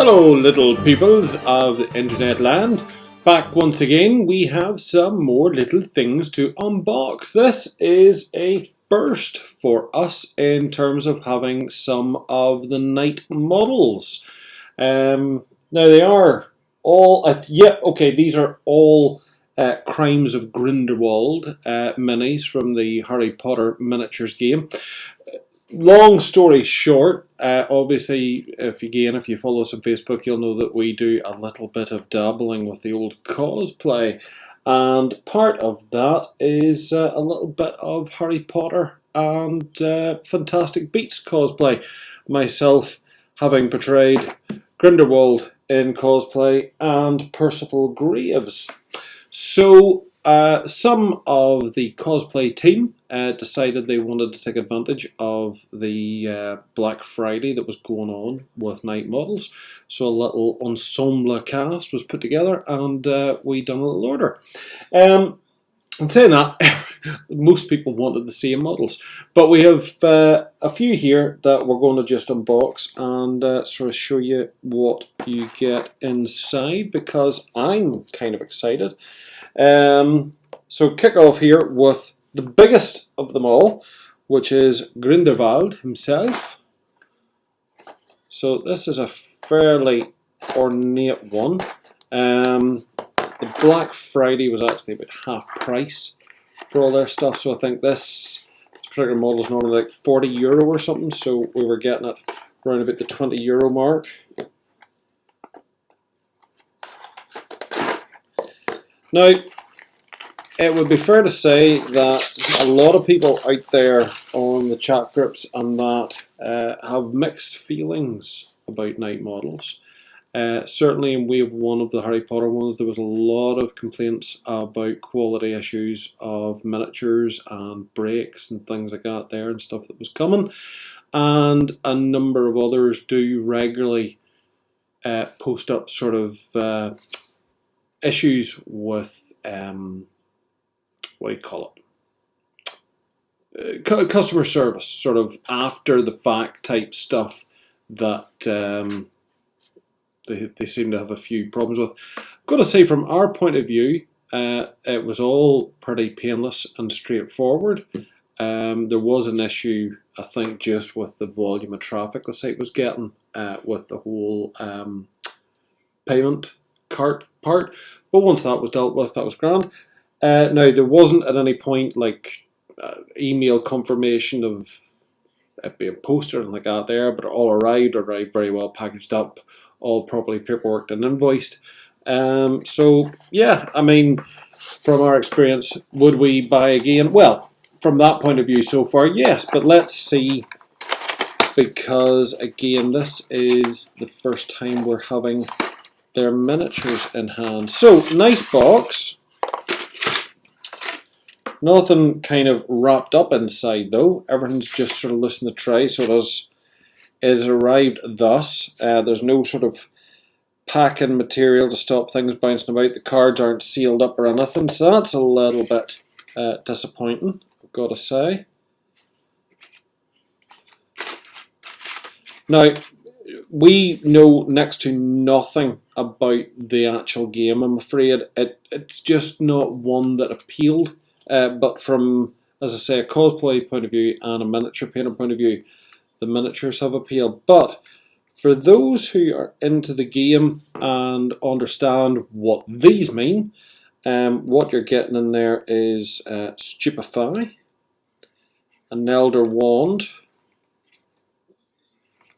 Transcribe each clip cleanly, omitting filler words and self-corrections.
Hello little peoples of the internet land. Back once again, we have some more little things to unbox. This is a first for us in terms of having some of the Knight models. Now they are all, these are all Crimes of Grindelwald minis from the Harry Potter miniatures game. Long story short, obviously, if you follow us on Facebook, you'll know that we do a little bit of dabbling with the old cosplay, and part of that is a little bit of Harry Potter and Fantastic Beasts cosplay. Myself having portrayed Grindelwald in cosplay and Percival Graves. So some of the cosplay team decided they wanted to take advantage of the Black Friday that was going on with Knight models. So a little ensemble cast was put together and we done a little order. And saying that, most people wanted the same models, but we have a few here that we're going to just unbox and sort of show you what you get inside, because I'm kind of excited. So kick off here with the biggest of them all, which is Grindelwald himself. So this is a fairly ornate one. The Black Friday was actually about half price for all their stuff, so I think this particular model is normally like €40 or something, so we were getting it around about the €20 mark. Now, it would be fair to say that a lot of people out there on the chat groups and that have mixed feelings about Knight models. Certainly in wave one of the Harry Potter ones, there was a lot of complaints about quality issues of miniatures and breaks and things like that there and stuff that was coming. And a number of others do regularly post up sort of issues with, what do you call it? Customer service, sort of after the fact type stuff that they seem to have a few problems with. I've got to say, from our point of view, it was all pretty painless and straightforward. There was an issue, I think, just with the volume of traffic the site was getting with the whole payment cart part. But once that was dealt with, that was grand. Now, there wasn't at any point like email confirmation of it being posted and like that there, but it all arrived very well packaged up, all properly paperworked and invoiced. So yeah, I mean, from our experience, would we buy again? Well, from that point of view so far, yes, but let's see, because again, this is the first time we're having their miniatures in hand. So, nice box. Nothing kind of wrapped up inside though. Everything's just sort of loose in the tray, so it has arrived thus. There's no sort of packing material to stop things bouncing about. The cards aren't sealed up or anything, so that's a little bit disappointing, I've got to say. Now, we know next to nothing about the actual game, I'm afraid. It's just not one that appealed. But from, as I say, a cosplay point of view and a miniature painter point of view, the miniatures have appealed. But for those who are into the game and understand what these mean, what you're getting in there is Stupefy, an Elder Wand,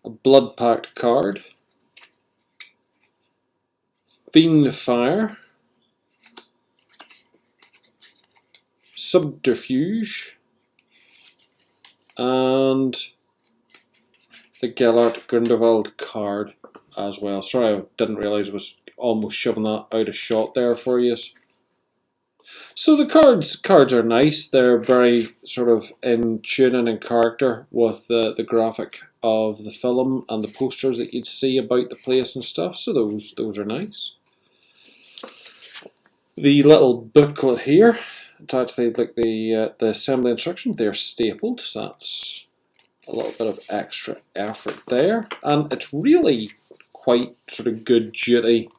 a Blood Pact card, Fiend Fire, Subterfuge, and the Gellert Grindelwald card as well. Sorry, I didn't realise I was almost shoving that out of shot there for you. So the cards are nice. They're very sort of in tune and in character with the graphic of the film and the posters that you'd see about the place and stuff. So those are nice. The little booklet here. It's actually like the assembly instructions. They're stapled, so that's a little bit of extra effort there, and it's really quite sort of good duty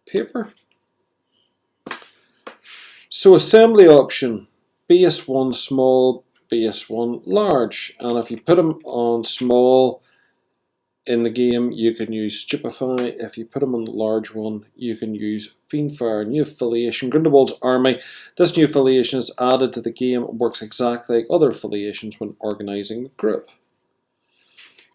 paper. So assembly option, base 1 small, base 1 large, and if you put them on small in the game you can use Stupefy. If you put them on the large one you can use Fiendfire. New affiliation, Grindelwald's army. This new affiliation is added to the game and works exactly like other affiliations when organising the group.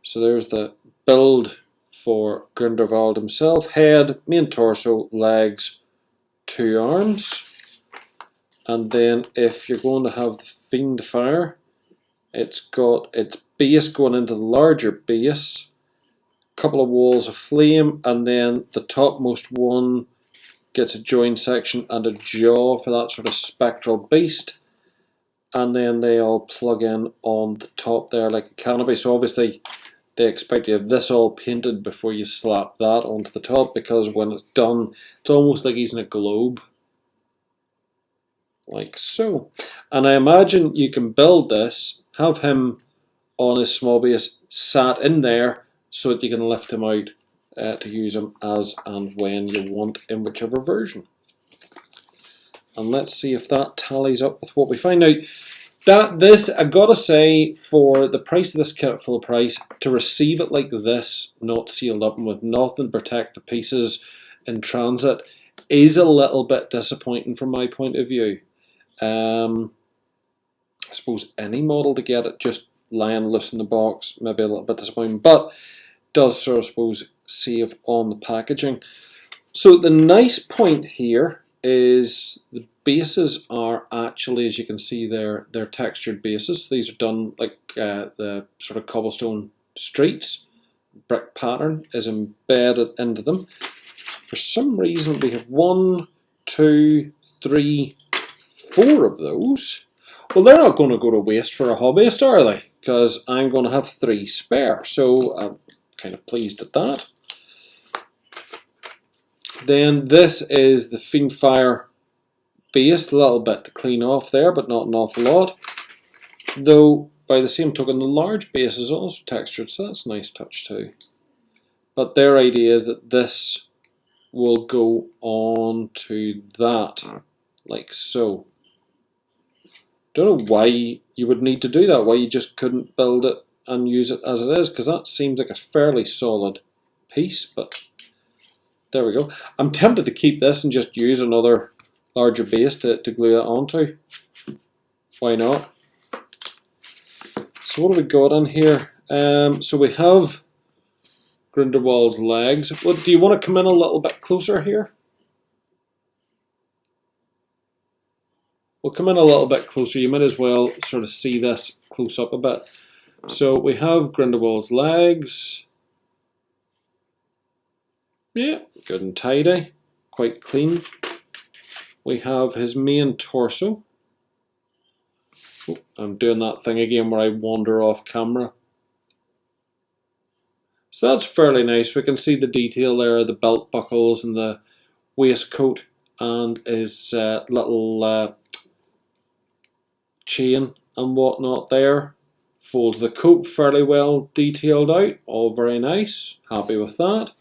So there's the build for Grindelwald himself. Head, main torso, legs, 2 arms. And then if you're going to have the Fiendfire, it's got its base going into the larger base, a couple of walls of flame, and then the topmost one gets a join section and a jaw for that sort of spectral beast. And then they all plug in on the top there like a canopy. So obviously they expect you to have this all painted before you slap that onto the top, because when it's done, it's almost like he's in a globe. Like so. And I imagine you can build this, have him on his small base sat in there so that you can lift him out to use him as and when you want in whichever version. And let's see if that tallies up with what we find out. This, I gotta say, for the price of this kit at full price, to receive it like this, not sealed up and with nothing to protect the pieces in transit, is a little bit disappointing from my point of view. I suppose any model to get it just lying loose in the box, maybe a little bit disappointing, but does sort of, I suppose, save on the packaging. So the nice point here is the bases are actually, as you can see, they're textured bases. These are done like the sort of cobblestone streets. Brick pattern is embedded into them. For some reason we have 1, 2, 3, 4 of those. Well, they're not going to go to waste for a hobbyist, are they? Because I'm going to have 3 spare, so I'm kind of pleased at that. Then this is the Fiendfire base, a little bit to clean off there, but not an awful lot. Though, by the same token, the large base is also textured, so that's a nice touch too. But their idea is that this will go on to that, like so. Don't know why you would need to do that, why you just couldn't build it and use it as it is, because that seems like a fairly solid piece, but there we go. I'm tempted to keep this and just use another larger base to glue that onto. Why not? So what have we got in here? So we have Grindelwald's legs. What, do you want to come in a little bit closer here? We'll come in a little bit closer. You might as well sort of see this close up a bit. So we have Grindelwald's legs. Yeah, good and tidy, quite clean. We have his main torso. Oh, I'm doing that thing again where I wander off camera. So that's fairly nice. We can see the detail there, the belt buckles and the waistcoat and his little chain and whatnot there. Folds the coat fairly well detailed out, all very nice, happy with that.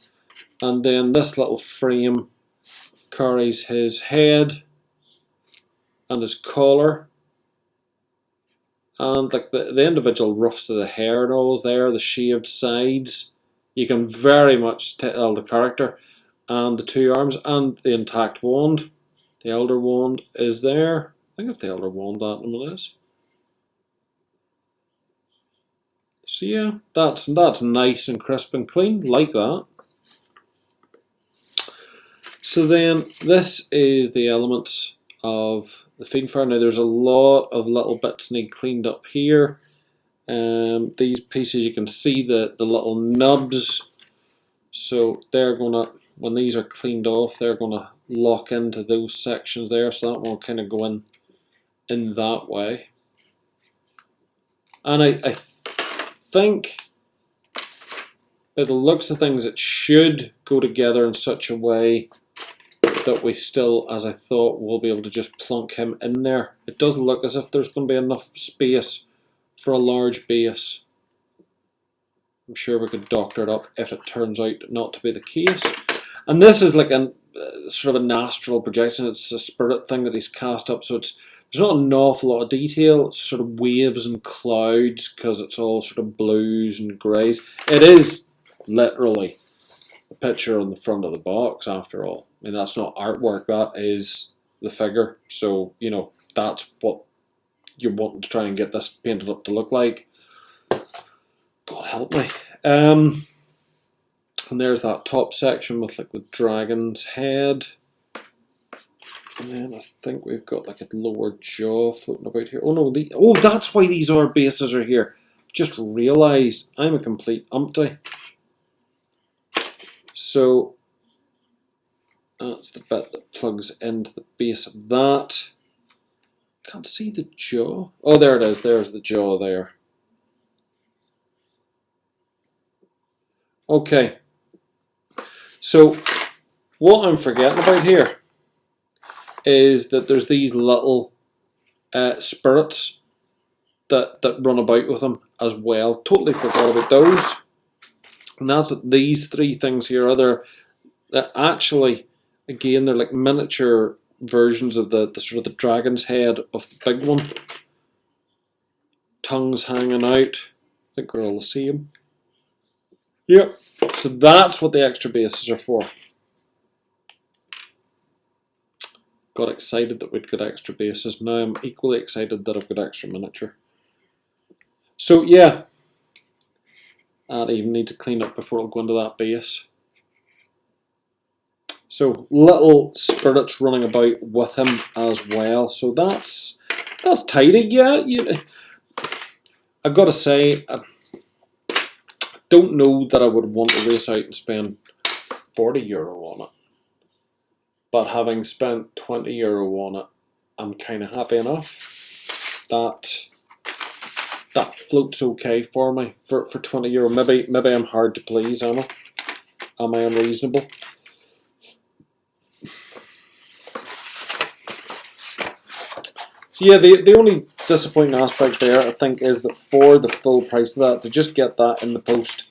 And then this little frame carries his head and his collar and like the individual ruffs of the hair and all there, the shaved sides. You can very much tell the character, and the 2 arms and the intact wand. The Elder Wand is there. I think it's the Elder Wand, that one is. So yeah, that's nice and crisp and clean, like that. So then this is the elements of the Fiendfire. Now there's a lot of little bits need cleaned up here. These pieces, you can see the little nubs. So they're gonna, when these are cleaned off, they're gonna lock into those sections there. So that will kind of go in that way. And I think by the looks of things, it should go together in such a way that we still, as I thought, will be able to just plunk him in there. It doesn't look as if there's going to be enough space for a large base. I'm sure we could doctor it up if it turns out not to be the case. And this is like a sort of an astral projection. It's a spirit thing that he's cast up, so there's not an awful lot of detail. It's sort of waves and clouds because it's all sort of blues and greys. It is literally a picture on the front of the box, after all. I mean, that's not artwork, that is the figure. So, you know, that's what you're wanting to try and get this painted up to look like. God help me. And there's that top section with like the dragon's head. And then I think we've got like a lower jaw floating about here. Oh no, that's why these R bases are here. Just realised I'm a complete umpty. So that's the bit that plugs into the base of that. Can't see the jaw. Oh, there it is. There's the jaw there. Okay. So what I'm forgetting about here is that there's these little spirits that run about with them as well. Totally forgot about those. And that's what these three things here are. They're actually, again, they're like miniature versions of the sort of the dragon's head of the big one. Tongues hanging out. I think they're all the same. Yep. So that's what the extra bases are for. Got excited that we'd got extra bases. Now I'm equally excited that I've got extra miniature. So yeah, I'd even need to clean up before I'll go into that base. So little spirits running about with him as well. So that's tidy. Yeah, I've got to say, I don't know that I would want to race out and spend €40 on it. But having spent €20 on it, I'm kind of happy enough. That floats okay for me for €20. Maybe I'm hard to please, am I? Am I unreasonable? So yeah, the only disappointing aspect there, I think, is that for the full price of that, to just get that in the post.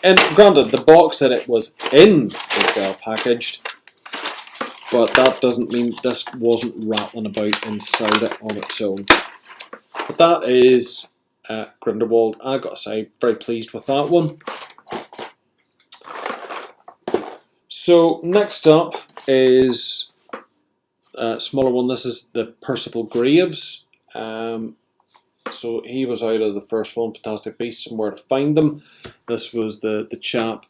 And granted, the box that it was in is well packaged, but that doesn't mean this wasn't rattling about inside it on its own. But that is Grindelwald. I gotta say, very pleased with that one. So next up is a smaller one. This is the Percival Graves. So he was out of the first film, Fantastic Beasts and Where to Find Them. This was the chap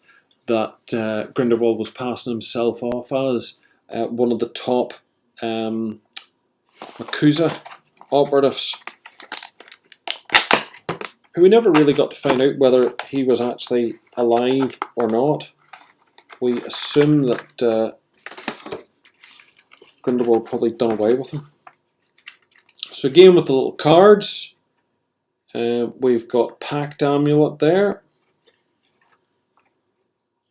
that Grindelwald was passing himself off as one of the top Yakuza operatives, who we never really got to find out whether he was actually alive or not. We assume that Grindelwald probably done away with him. So again, with the little cards, we've got Pact Amulet there,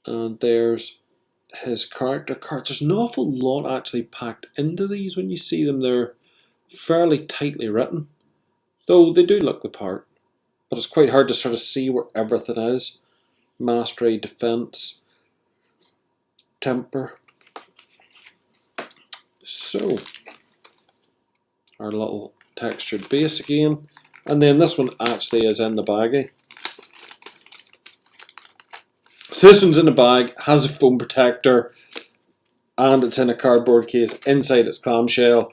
and there's his character cards. There's an awful lot actually packed into these when you see them. They're fairly tightly written, though they do look the part, but it's quite hard to sort of see where everything is. Mastery, defense, temper. So our little textured base again, and then this one actually is in the baggie. So this one's in the bag, has a foam protector, and it's in a cardboard case inside its clamshell,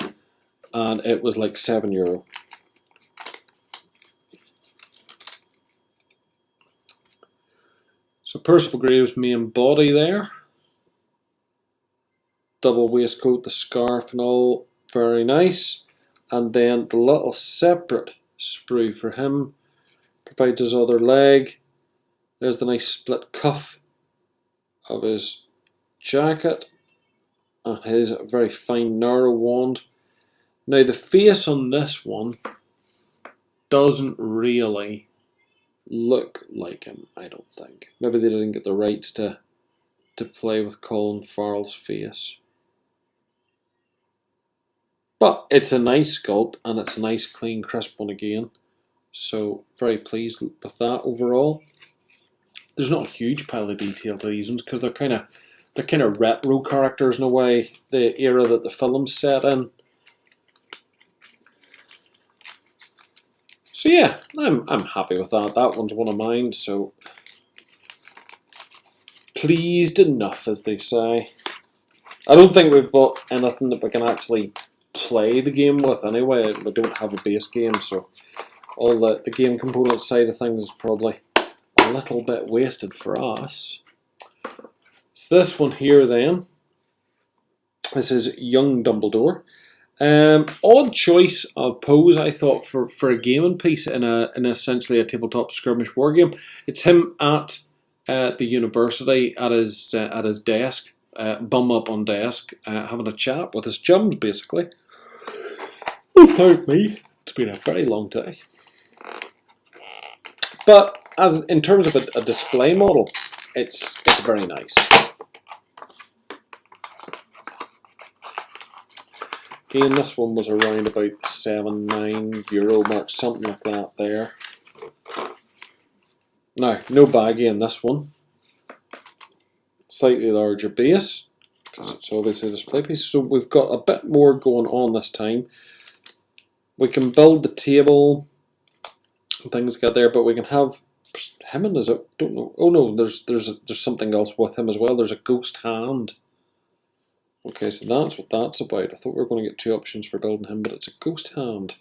and it was like €7. So Percival Graves' main body there. Double waistcoat, the scarf and all, very nice. And then the little separate sprue for him provides his other leg. There's the nice split cuff of his jacket and his very fine narrow wand. Now the face on this one doesn't really look like him, I don't think. Maybe they didn't get the rights to play with Colin Farrell's face. But it's a nice sculpt, and it's a nice, clean, crisp one again. So, very pleased with that overall. there's not a huge pile of detail to these ones because they're kind of retro characters in a way, the era that the film's set in. So yeah, I'm happy with that. That one's one of mine. So pleased enough, as they say. I don't think we've bought anything that we can actually play the game with anyway. We don't have a base game, so all the game component side of things is probably a little bit wasted for us. So this one here then, this is Young Dumbledore. Odd choice of pose, I thought, for a gaming piece in essentially a tabletop skirmish war game. It's him at the university at his desk, bum up on desk, having a chat with his chums, basically. Oh, pardon me, it's been a very long day. But as in terms of a display model, it's very nice. Again, this one was around about the €7-9 mark, something like that there. Now, no baggy in this one. Slightly larger base, because it's obviously a display piece. So we've got a bit more going on this time. We can build the table and things get there, but we can have him and his, don't know. Oh no, there's something else with him as well. There's a ghost hand. Okay, so that's what that's about. I thought we were going to get two options for building him, but it's a ghost hand.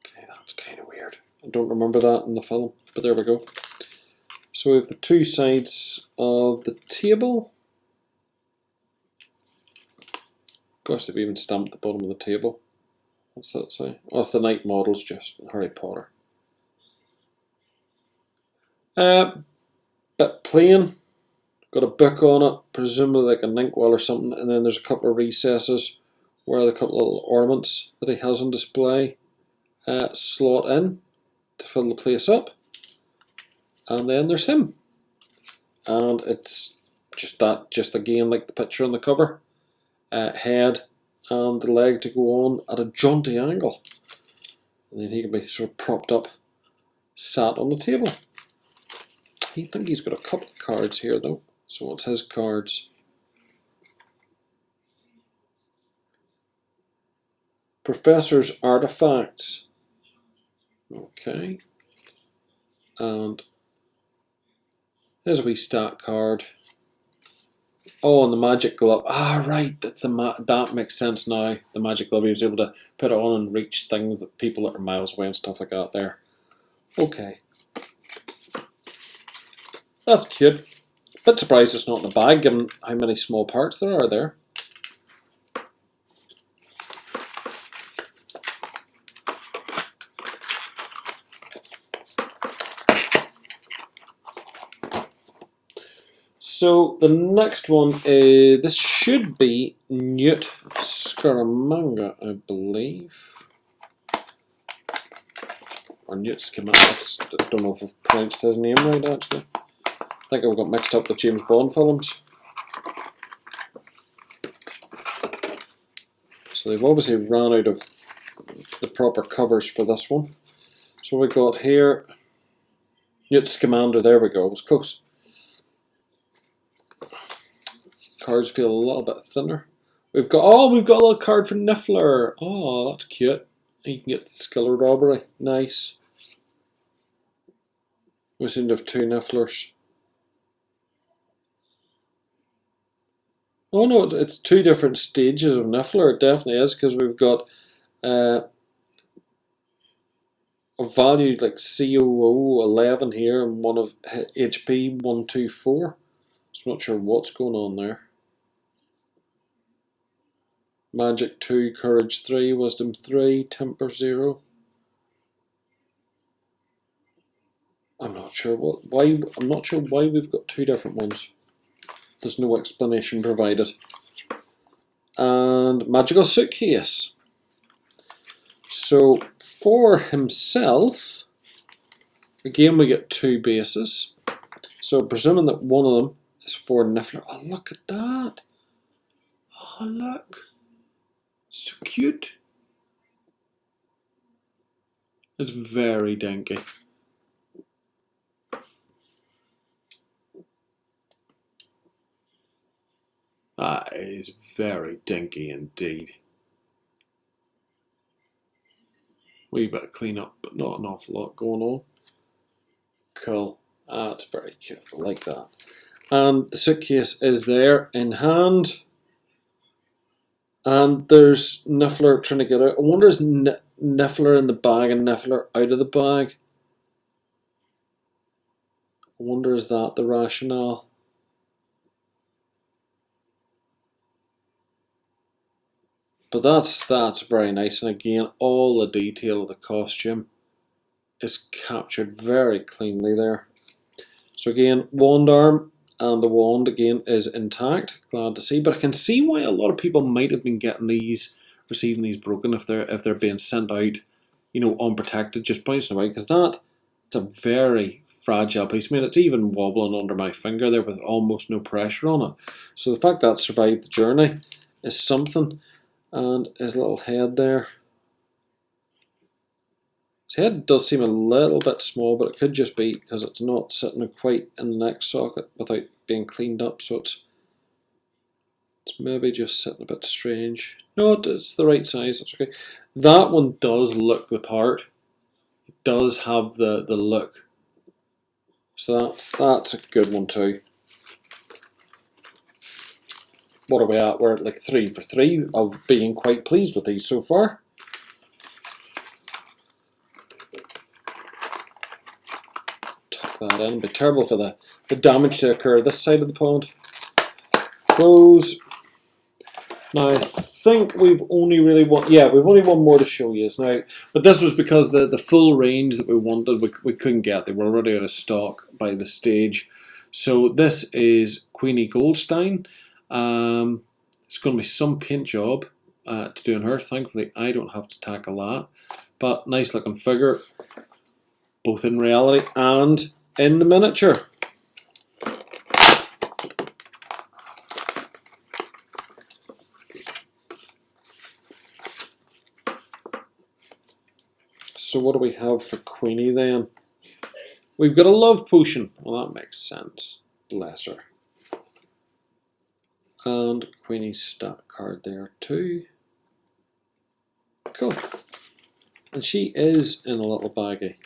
Okay, that's kind of weird. I don't remember that in the film, but there we go. So we have the two sides of the table. Gosh, they've even stamped the bottom of the table. What's that say? Oh, it's the Night Models, just Harry Potter. Bit plain. Got a book on it, presumably like an inkwell or something, and then there's a couple of recesses where the couple of little ornaments that he has on display slot in to fill the place up. And then there's him. And it's just again like the picture on the cover. Head and the leg to go on at a jaunty angle. And then he can be sort of propped up, sat on the table. I think he's got a couple of cards here though. So what's his cards? Professor's Artifacts. Okay. And there's a wee stat card. Oh, and the magic glove. Ah, right. That makes sense now. The magic glove, he was able to put it on and reach things that people that are miles away and stuff like that there. Okay. That's cute. Bit surprised it's not in a bag, given how many small parts there are there. So the next one is, this should be Newt Scaramanga, I believe. Or Newt Scamander. I don't know if I've pronounced his name right actually. I think I've got mixed up with James Bond films. So they've obviously ran out of the proper covers for this one. So we got here Newt Scamander, there we go, it was close. Cards feel a little bit thinner. We've got a little card for Niffler. Oh, that's cute. You can get the skill robbery. Nice. We seem to have two Nifflers. Oh no, it's two different stages of Niffler. It definitely is, because we've got a value like COO 11 here and one of HP 124. So I'm not sure what's going on there. Magic 2, Courage 3, Wisdom 3, Temper 0. I'm not sure why we've got two different ones. There's no explanation provided. And Magical Suitcase. So for himself, again we get two bases. So presuming that one of them is for Niffler. Oh, look at that. Oh, look. So cute. It's very dinky. That is very dinky indeed. Wee bit of clean up, but not an awful lot going on. Cool. That's very cute. I like that. And the suitcase is there in hand. And there's Niffler trying to get out. I wonder is Niffler in the bag and Niffler out of the bag? I wonder is that the rationale? But that's very nice. And again, all the detail of the costume is captured very cleanly there. So again, wand arm. And the wand again is intact. Glad to see, but I can see why a lot of people might have been getting these, receiving these broken if they're being sent out, you know, unprotected, just bouncing away. Because it's a very fragile piece. I mean, it's even wobbling under my finger there with almost no pressure on it. So the fact that it survived the journey is something. And his little head there. His head does seem a little bit small, but it could just be because it's not sitting quite in the neck socket without being cleaned up, so it's maybe just sitting a bit strange. No, it's the right size, that's okay. That one does look the part. It does have the look. So that's a good one too. What are we at? We're at like 3 for 3 of being quite pleased with these so far. That in. It'd be terrible for the damage to occur this side of the pond. Close. Now I think we've only really we've only one more to show you now, but this was because the full range that we wanted we couldn't get. They were already out of stock by the stage. So this is Queenie Goldstein. It's going to be some paint job to do on her. Thankfully I don't have to tackle that, but nice looking figure, both in reality and in the miniature. So what do we have for Queenie then? We've got a love potion. Well, that makes sense. Bless her. And Queenie's stat card there too. Cool. And she is in a little baggie.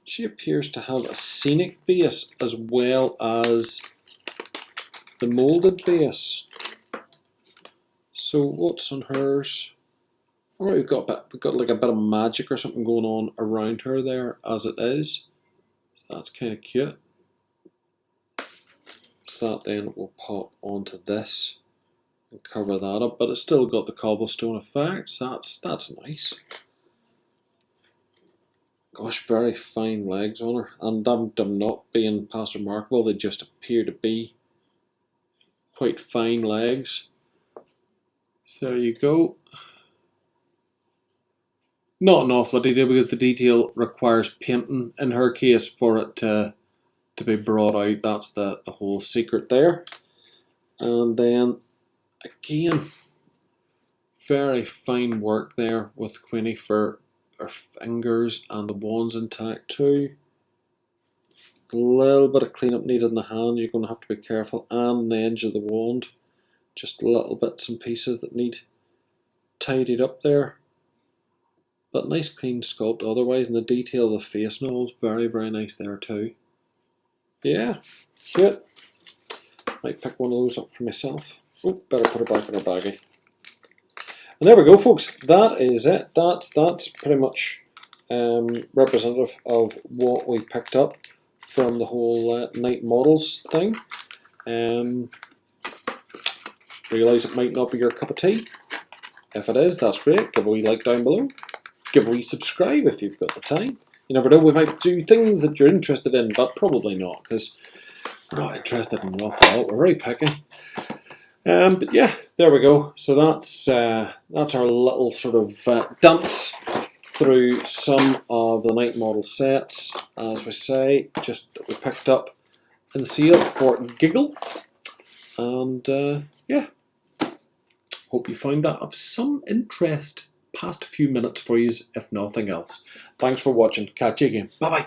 She appears to have a scenic base as well as the moulded base. So what's on hers? Alright, we've got like a bit of magic or something going on around her there as it is. So that's kind of cute. So that then will pop onto this and cover that up, but it's still got the cobblestone effect. So that's nice. Gosh, very fine legs on her, and them not being past remarkable, they just appear to be quite fine legs. So there you go. Not an awful lot of detail because the detail requires painting in her case for it to be brought out. That's the whole secret there. And then again, very fine work there with Queenie for her fingers, and the wand's intact too. A little bit of cleanup needed in the hand, you're going to have to be careful, and the edge of the wand. Just little bits and pieces that need tidied up there. But nice clean sculpt otherwise, and the detail of the face and all is very, very nice there too. Yeah, cute. Might pick one of those up for myself. Oh, better put it back in our baggie. And there we go, folks. That is it. That's pretty much representative of what we picked up from the whole night models thing. Realise it might not be your cup of tea. If it is, that's great. Give a wee like down below. Give a wee subscribe if you've got the time. You never know, we might do things that you're interested in, but probably not, because we're not interested in an awful lot. We're very picky. But yeah, there we go. So that's our little sort of dance through some of the night model sets, as we say, just that we picked up in the sale for giggles. And yeah, hope you found that of some interest past a few minutes for you, if nothing else. Thanks for watching. Catch you again. Bye bye.